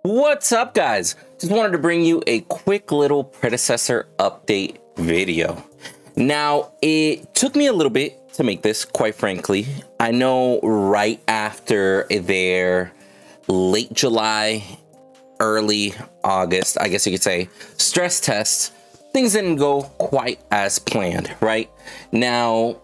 What's up, guys? Just wanted to bring you a quick little Predecessor update video. Now, it took me a little bit to make this, quite frankly. I know right after their late July, early August, I guess you could say, stress tests, things didn't go quite as planned, right? Now,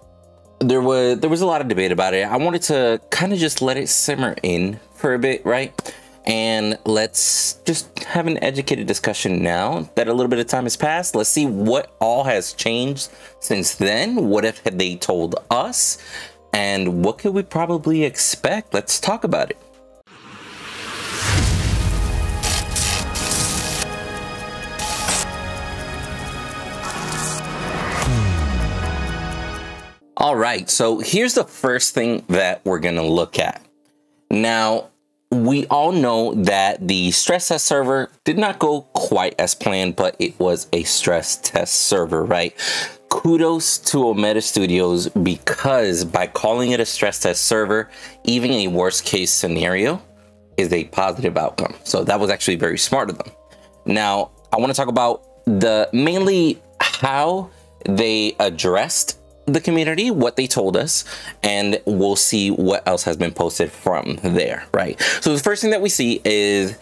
there was a lot of debate about it. I wanted to kind of just let it simmer in for a bit, right? And let's just have an educated discussion now that a little bit of time has passed. Let's see what all has changed since then. What have they told us? And what could we probably expect? Let's talk about it. All right, so here's the first thing that we're gonna look at. Now, we all know that the stress test server did not go quite as planned, but it was a stress test server, right? Kudos to Omega Studios, because by calling it a stress test server, even a worst case scenario is a positive outcome. So that was actually very smart of them. Now, I want to talk about mainly how they addressed the community, what they told us, and we'll see what else has been posted from there, right? So the first thing that we see is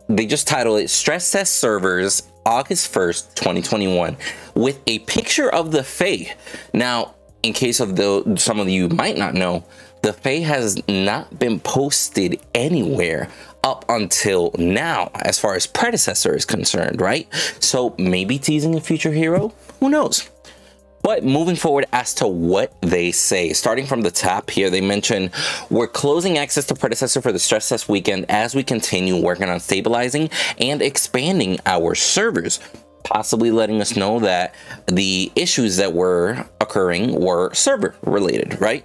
they just titled it Stress Test Servers August 1st, 2021 with a picture of the Fae. Now, in case of some of you might not know, the Fae has not been posted anywhere up until now as far as Predecessor is concerned, right? So maybe teasing a future hero, who knows? But moving forward as to what they say, starting from the top here, they mention, we're closing access to Predecessor for the stress test weekend as we continue working on stabilizing and expanding our servers, possibly letting us know that the issues that were occurring were server related, right?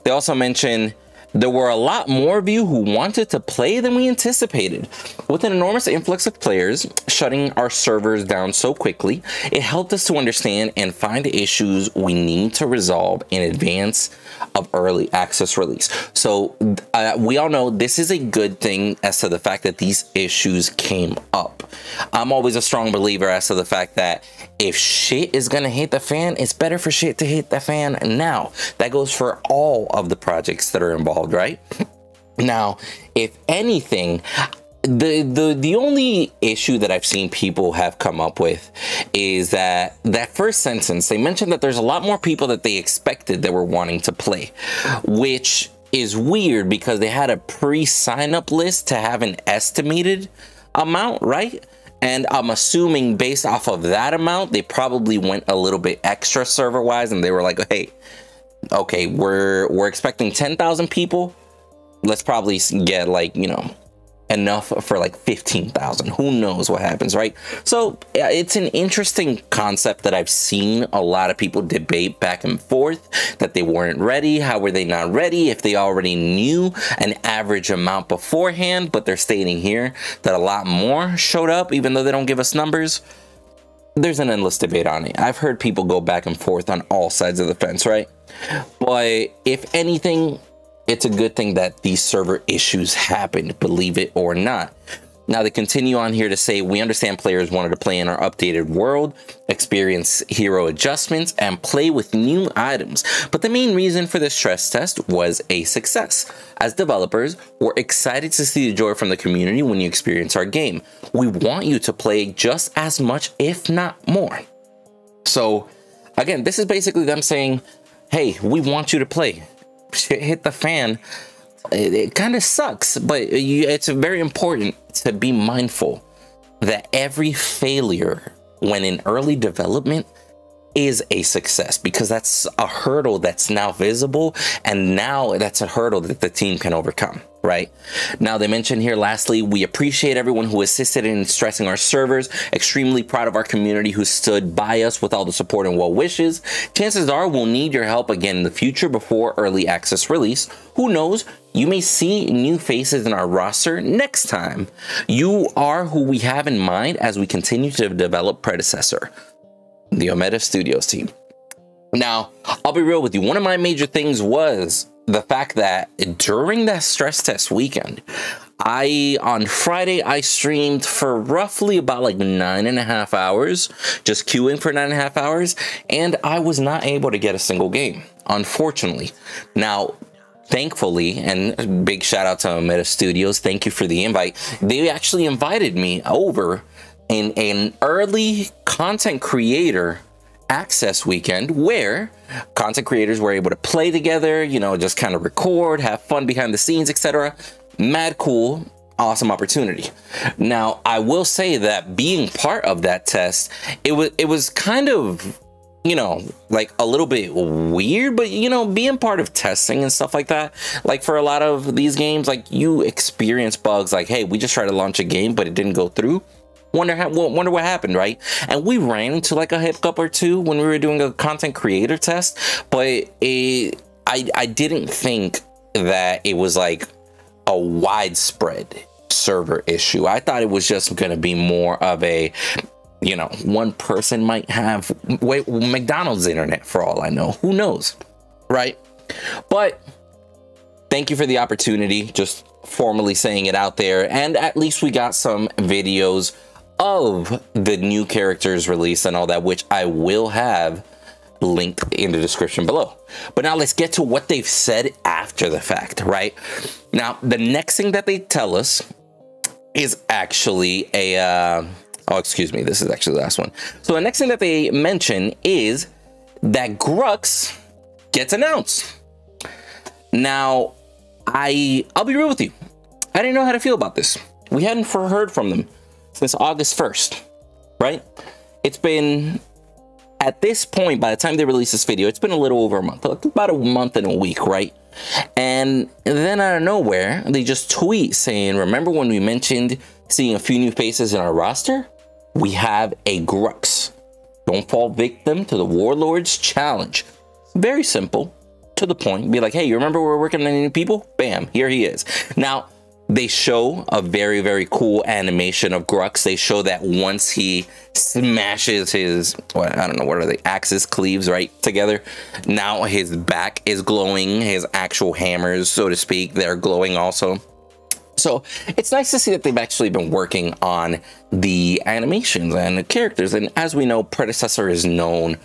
They also mention there were a lot more of you who wanted to play than we anticipated. With an enormous influx of players shutting our servers down so quickly, it helped us to understand and find issues we need to resolve in advance of early access release. So we all know this is a good thing as to the fact that these issues came up. I'm always a strong believer as to the fact that if shit is gonna hit the fan, it's better for shit to hit the fan now. That goes for all of the projects that are involved, right? Now, if anything, the only issue that I've seen people have come up with is that first sentence, they mentioned that there's a lot more people that they expected that were wanting to play, which is weird because they had a pre-sign-up list to have an estimated amount, right? And I'm assuming based off of that amount, they probably went a little bit extra server-wise, and they were like, hey, okay, we're expecting 10,000 people. Let's probably get, like, you know, enough for like 15,000. Who knows what happens, right? So it's an interesting concept that I've seen a lot of people debate back and forth, that they weren't ready. How were they not ready if they already knew an average amount beforehand? But they're stating here that a lot more showed up, even though they don't give us numbers. There's an endless debate on it. I've heard people go back and forth on all sides of the fence, right? But if anything, it's a good thing that these server issues happened, believe it or not. Now, they continue on here to say, we understand players wanted to play in our updated world, experience hero adjustments, and play with new items. But the main reason for this stress test was a success. As developers, we're excited to see the joy from the community when you experience our game. We want you to play just as much, if not more. So, again, this is basically them saying, hey, we want you to play. Shit hit the fan. It kind of sucks, but it's very important to be mindful that every failure when in early development is a success, because that's a hurdle that's now visible, and now that's a hurdle that the team can overcome, right? Now, they mention here, lastly, we appreciate everyone who assisted in stressing our servers, extremely proud of our community who stood by us with all the support and well wishes. Chances are we'll need your help again in the future before early access release. Who knows? You may see new faces in our roster next time. You are who we have in mind as we continue to develop Predecessor, the Omega Studios team. Now, I'll be real with you. One of my major things was the fact that during that stress test weekend, on Friday, I streamed for roughly about like 9.5 hours, just queuing for 9.5 hours, and I was not able to get a single game, unfortunately. Now, thankfully, and big shout out to Meta Studios, thank you for the invite. They actually invited me over in an early content creator access weekend where content creators were able to play together, you know, just kind of record, have fun behind the scenes, etc. Mad cool, awesome opportunity. Now, I will say that being part of that test, it was kind of, you know, like a little bit weird, but you know, being part of testing and stuff like that, like for a lot of these games, like you experience bugs like, hey, we just tried to launch a game, but it didn't go through. Wonder what happened, right? And we ran into like a hiccup or two when we were doing a content creator test, but I didn't think that it was like a widespread server issue. I thought it was just going to be more of a, you know, one person might have McDonald's internet for all I know. Who knows, right? But thank you for the opportunity, just formally saying it out there. And at least we got some videos of the new characters release and all that, which I will have linked in the description below. But now let's get to what they've said after the fact, right? Now, the next thing that they tell us is actually a, oh, excuse me, this is actually the last one. So the next thing that they mention is that Grux gets announced. Now, I'll be real with you. I didn't know how to feel about this. We hadn't heard from them since August 1st, right? It's been, at this point, by the time they release this video, it's been a little over a month, about a month and a week, right? And then out of nowhere, they just tweet saying, remember when we mentioned seeing a few new faces in our roster? We have a Grux. Don't fall victim to the Warlord's challenge. Very simple, to the point. Be like, hey, you remember we're working on new people? Bam, here he is. Now, they show a very, very cool animation of Grux. They show that once he smashes his, what, I don't know, what are they, axis cleaves right together. Now his back is glowing. His actual hammers, so to speak, they're glowing also. So it's nice to see that they've actually been working on the animations and the characters. And as we know, Predecessor is known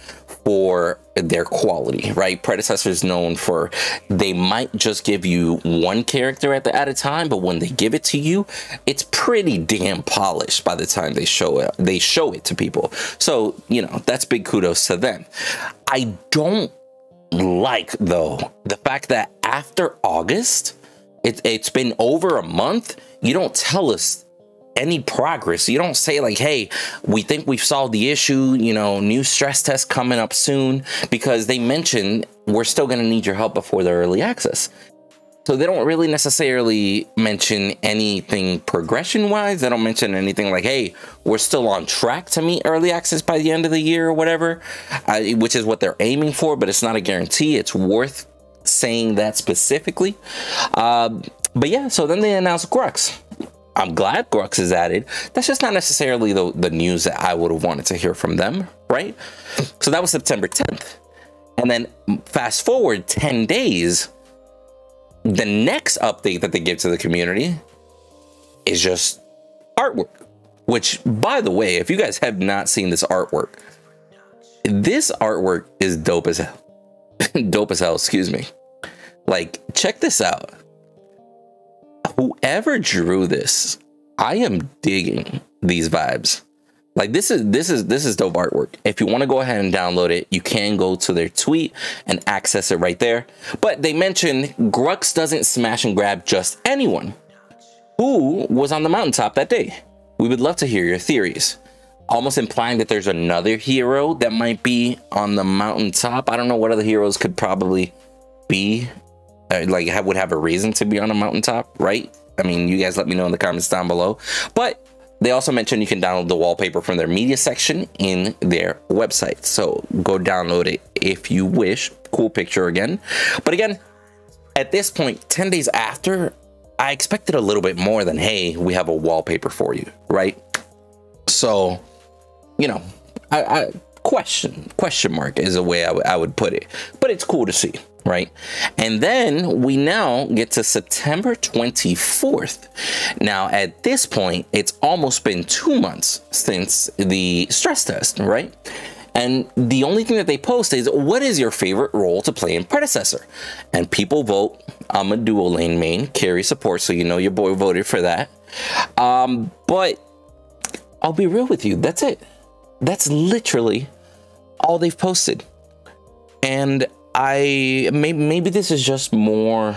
for their quality, right? Predecessor is known for, they might just give you one character at a time, but when they give it to you, it's pretty damn polished by the time they show it to people. So, you know, that's big kudos to them. I don't like, though, the fact that after August, it's been over a month, you don't tell us any progress. You don't say like, hey, we think we've solved the issue, you know, new stress test coming up soon, because they mentioned we're still going to need your help before the early access. So they don't really necessarily mention anything progression wise. They don't mention anything like, hey, we're still on track to meet early access by the end of the year or whatever, which is what they're aiming for, but it's not a guarantee. It's worth saying that specifically. But yeah, so then they announced Grux. I'm glad Grux is added. That's just not necessarily the news that I would have wanted to hear from them, right? So that was September 10th. And then fast forward 10 days, the next update that they give to the community is just artwork. Which, by the way, if you guys have not seen this artwork is dope as hell. Dope as hell, excuse me. Like, check this out. Whoever drew this, I am digging these vibes. Like, this is dope artwork. If you want to go ahead and download it, you can go to their tweet and access it right there. But they mentioned Grux doesn't smash and grab just anyone. Who was on the mountaintop that day? We would love to hear your theories. Almost implying that there's another hero that might be on the mountaintop. I don't know what other heroes could probably be, like would have a reason to be on a mountaintop, right? I mean, you guys let me know in the comments down below. But they also mentioned you can download the wallpaper from their media section in their website. So go download it if you wish. Cool picture again. But again, at this point, 10 days after, I expected a little bit more than, hey, we have a wallpaper for you, right? So, you know, question mark is a way I would put it, but it's cool to see. right? And then we now get to September 24th. Now, at this point, it's almost been 2 months since the stress test, right? And the only thing that they post is, what is your favorite role to play in Predecessor? And people vote. I'm a dual lane main, carry support, so you know your boy voted for that. But I'll be real with you, that's it. That's literally all they've posted. And maybe this is just more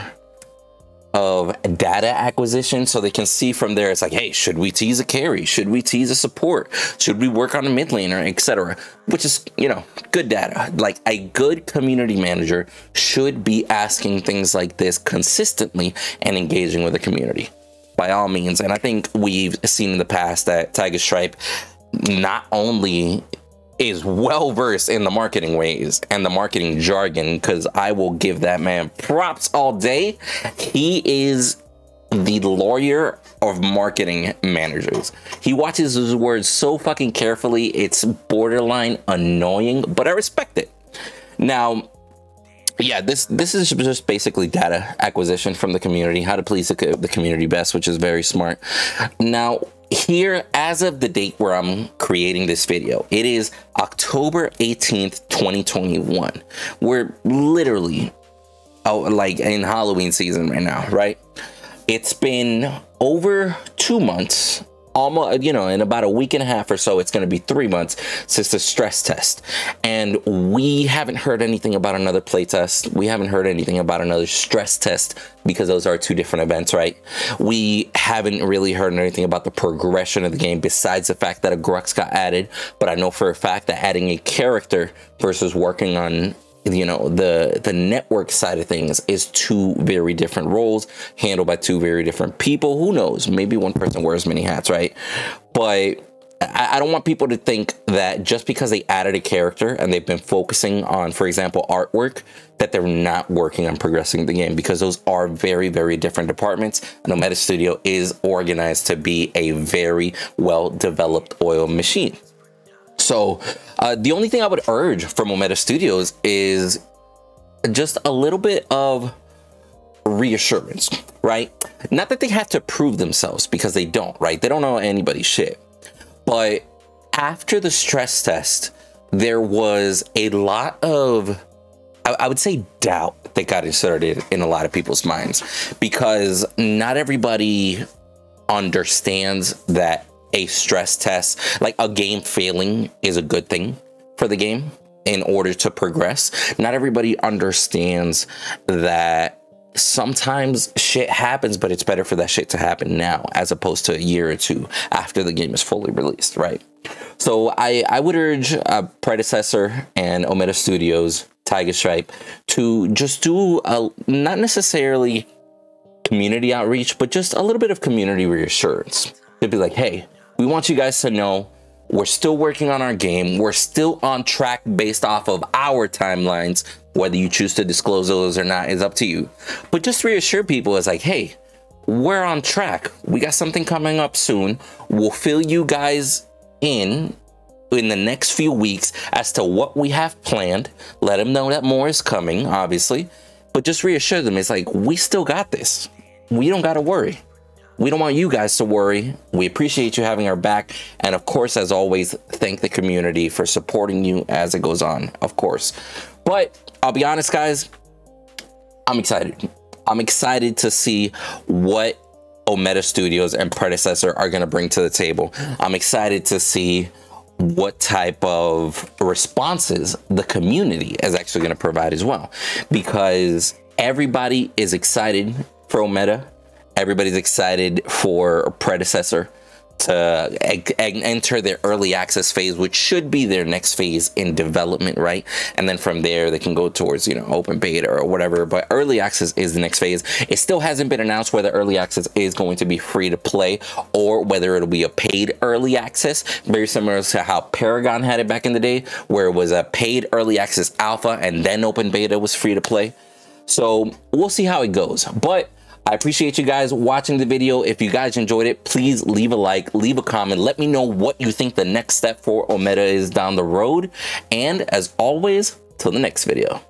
of data acquisition, so they can see from there. It's like, hey, should we tease a carry? Should we tease a support? Should we work on a mid laner, etc.? Which is, you know, good data. Like, a good community manager should be asking things like this consistently and engaging with the community by all means. And I think we've seen in the past that Tiger Stripe not only is well versed in the marketing ways and the marketing jargon, because I will give that man props all day. He is the lawyer of marketing managers. He watches his words so fucking carefully, it's borderline annoying, but I respect it. Now, yeah, this is just basically data acquisition from the community, how to please the community best, which is very smart. Now, here, as of the date where I'm creating this video, it is October 18th, 2021. We're literally like in Halloween season right now, right? It's been over 2 months, almost, you know, in about a week and a half or so, it's going to be 3 months since the stress test. And we haven't heard anything about another playtest. We haven't heard anything about another stress test, because those are two different events, right? We haven't really heard anything about the progression of the game besides the fact that a Grux got added. But I know for a fact that adding a character versus working on, you know, the network side of things is two very different roles handled by two very different people. Who knows? Maybe one person wears many hats, right? But I don't want people to think that just because they added a character and they've been focusing on, for example, artwork, that they're not working on progressing the game, because those are very, very different departments. And Omeda Studio is organized to be a very well-developed oil machine. So the only thing I would urge from Omeda Studios is just a little bit of reassurance, right? Not that they have to prove themselves, because they don't, right? They don't know anybody's shit. But after the stress test, there was a lot of, I would say, doubt that got inserted in a lot of people's minds, because not everybody understands that a stress test, like a game failing, is a good thing for the game in order to progress. Not everybody understands that sometimes shit happens, but it's better for that shit to happen now as opposed to a year or two after the game is fully released, right? So I would urge Predecessor and Omeda Studios, Tiger Stripe, to just do not necessarily community outreach, but just a little bit of community reassurance. To be like, hey, we want you guys to know we're still working on our game. We're still on track based off of our timelines. Whether you choose to disclose those or not is up to you. But just reassure people, it's like, hey, we're on track. We got something coming up soon. We'll fill you guys in the next few weeks as to what we have planned. Let them know that more is coming, obviously. But just reassure them, it's like, we still got this. We don't got to worry. We don't want you guys to worry. We appreciate you having our back. And of course, as always, thank the community for supporting you as it goes on, of course. But I'll be honest, guys, I'm excited. I'm excited to see what Omeda Studios and Predecessor are going to bring to the table. I'm excited to see what type of responses the community is actually going to provide as well, because everybody is excited for Omeda. Everybody's excited for Predecessor to enter their early access phase, which should be their next phase in development, right? And then from there, they can go towards, you know, open beta or whatever. But early access is the next phase. It still hasn't been announced whether early access is going to be free to play or whether it'll be a paid early access. Very similar to how Paragon had it back in the day, where it was a paid early access alpha and then open beta was free to play. So we'll see how it goes. But I appreciate you guys watching the video. If you guys enjoyed it, please leave a like, leave a comment. Let me know what you think the next step for Omeda is down the road. And as always, till the next video.